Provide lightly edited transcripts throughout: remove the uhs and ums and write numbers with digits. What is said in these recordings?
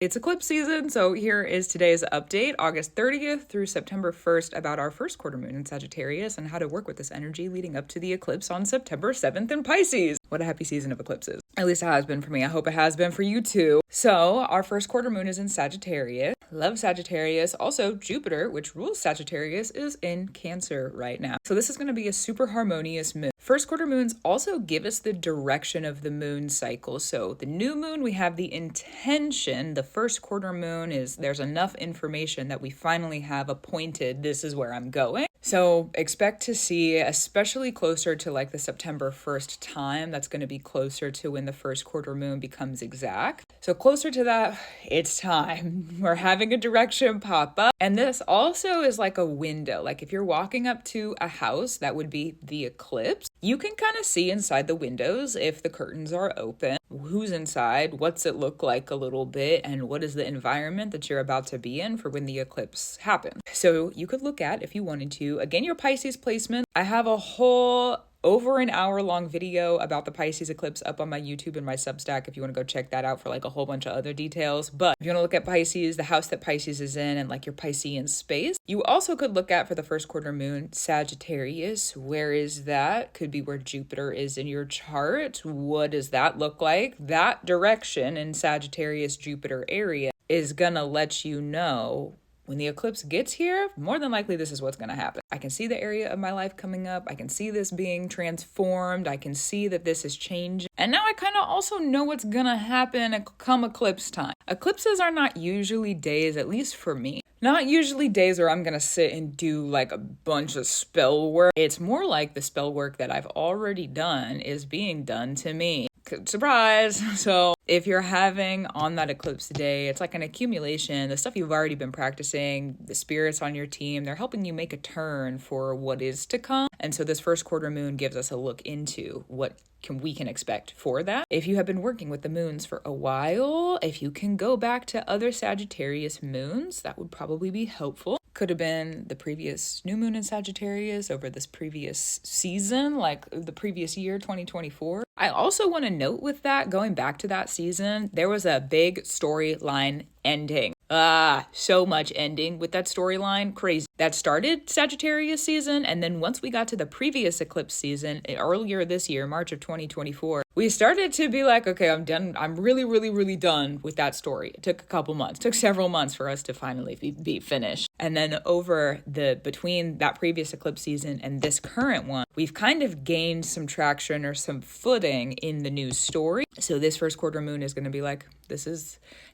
It's eclipse season, so here is today's update, August 30th through September 1st, about our first quarter moon in Sagittarius and how to work with this energy leading up to the eclipse on September 7th in Pisces. What a happy season of eclipses. At least it has been for me. I hope it has been for you too. So our first quarter moon is in Sagittarius. Love Sagittarius. Also, Jupiter, which rules Sagittarius, is in Cancer right now. So this is going to be a super harmonious moon. First quarter moons also give us the direction of the moon cycle. So the new moon, we have the intention. The first quarter moon is there's enough information that we finally have appointed, this is where I'm going. So expect to see, especially closer to like the September 1st time, that's going to be closer to when the first quarter moon becomes exact. So closer to that, it's time. We're having a direction pop up. And this also is like a window. Like if you're walking up to a house, that would be the eclipse. You can kind of see inside the windows if the curtains are open, who's inside, what's it look like a little bit, and what is the environment that you're about to be in for when the eclipse happens. So you could look at, if you wanted to, again, your Pisces placement. I have a whole over an hour long video about the Pisces eclipse up on my YouTube and my Substack if you want to go check that out for like a whole bunch of other details. But if you want to look at Pisces, the house that Pisces is in, and like your Piscean space, you also could look at for the first quarter moon, Sagittarius. Where is that? Could be where Jupiter is in your chart. What does that look like? That direction in Sagittarius Jupiter area is gonna let you know when the eclipse gets here, more than likely this is what's going to happen. I can see the area of my life coming up. I can see this being transformed. I can see that this is changing. And now I kind of also know what's going to happen come eclipse time. Eclipses are not usually days, at least for me, not usually days where I'm going to sit and do like a bunch of spell work. It's more like the spell work that I've already done is being done to me. Surprise! So if you're having on that eclipse day, it's like an accumulation, the stuff you've already been practicing, the spirits on your team, they're helping you make a turn for what is to come. And so this first quarter moon gives us a look into what we can expect for that. If you have been working with the moons for a while, if you can go back to other Sagittarius moons, that would probably be helpful. Could have been the previous new moon in Sagittarius over this previous season, like the previous year, 2024. I also want to note with that, going back to that season, there was a big storyline ending. So much ending with that storyline. Crazy. That started Sagittarius season, and then once we got to the previous eclipse season, earlier this year, March of 2024, we started to be like, okay, I'm done. I'm really done with that story. It took a couple months, took several months for us to finally be finished. And then between that previous eclipse season and this current one, we've kind of gained some traction or some footing in the new story. So this first quarter moon is going to be like,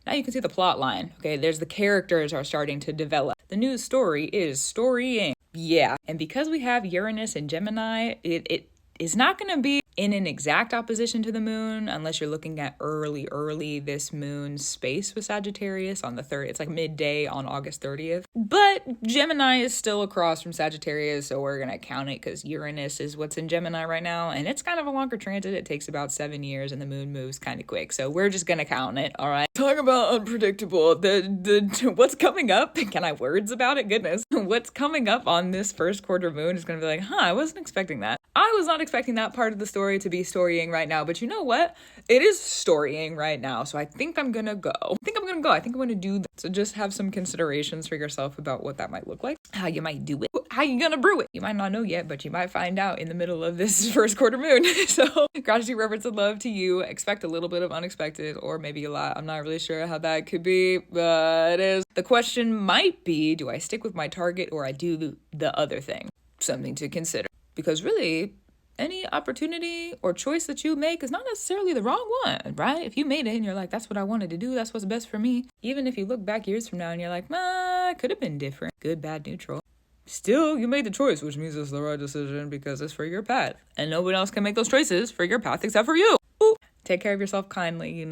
now you can see the plot line. Okay, there's the characters are starting to develop. The new story is storying. Yeah. And because we have Uranus and Gemini, it is not going to be in an exact opposition to the moon unless you're looking at early this moon space with Sagittarius on the 3rd. It's like midday on August 30th. But Gemini is still across from Sagittarius, so we're going to count it because Uranus is what's in Gemini right now. And it's kind of a longer transit. It takes about 7 years and the moon moves kind of quick. So we're just going to count it. All right. Talk about unpredictable. What's coming up? Can I have words about it? Goodness. What's coming up on this first quarter moon is going to be like, I wasn't expecting that. I was not expecting that part of the story to be storying right now, but you know what? It is storying right now, so I think I'm gonna go. I think I'm gonna do that. So just have some considerations for yourself about what that might look like, how you might do it, how you gonna brew it. You might not know yet, but you might find out in the middle of this first quarter moon. So gratitude, reverence, and love to you. Expect a little bit of unexpected or maybe a lot. I'm not really sure how that could be, but it is. The question might be, do I stick with my target or I do the other thing? Something to consider. Because really, any opportunity or choice that you make is not necessarily the wrong one, right? If you made it and you're like, that's what I wanted to do, that's what's best for me. Even if you look back years from now and you're like, it could have been different. Good, bad, neutral. Still, you made the choice, which means it's the right decision because it's for your path. And no one else can make those choices for your path except for you. Ooh. Take care of yourself kindly,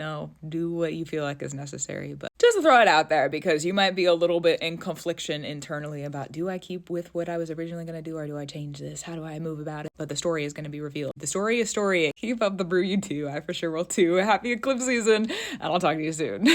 do what you feel like is necessary. But just to throw it out there because you might be a little bit in confliction internally about, do I keep with what I was originally going to do or do I change this? How do I move about it? But the story is going to be revealed. The story is storying. Keep up the brew, you too. I for sure will too. Happy eclipse season, and I'll talk to you soon.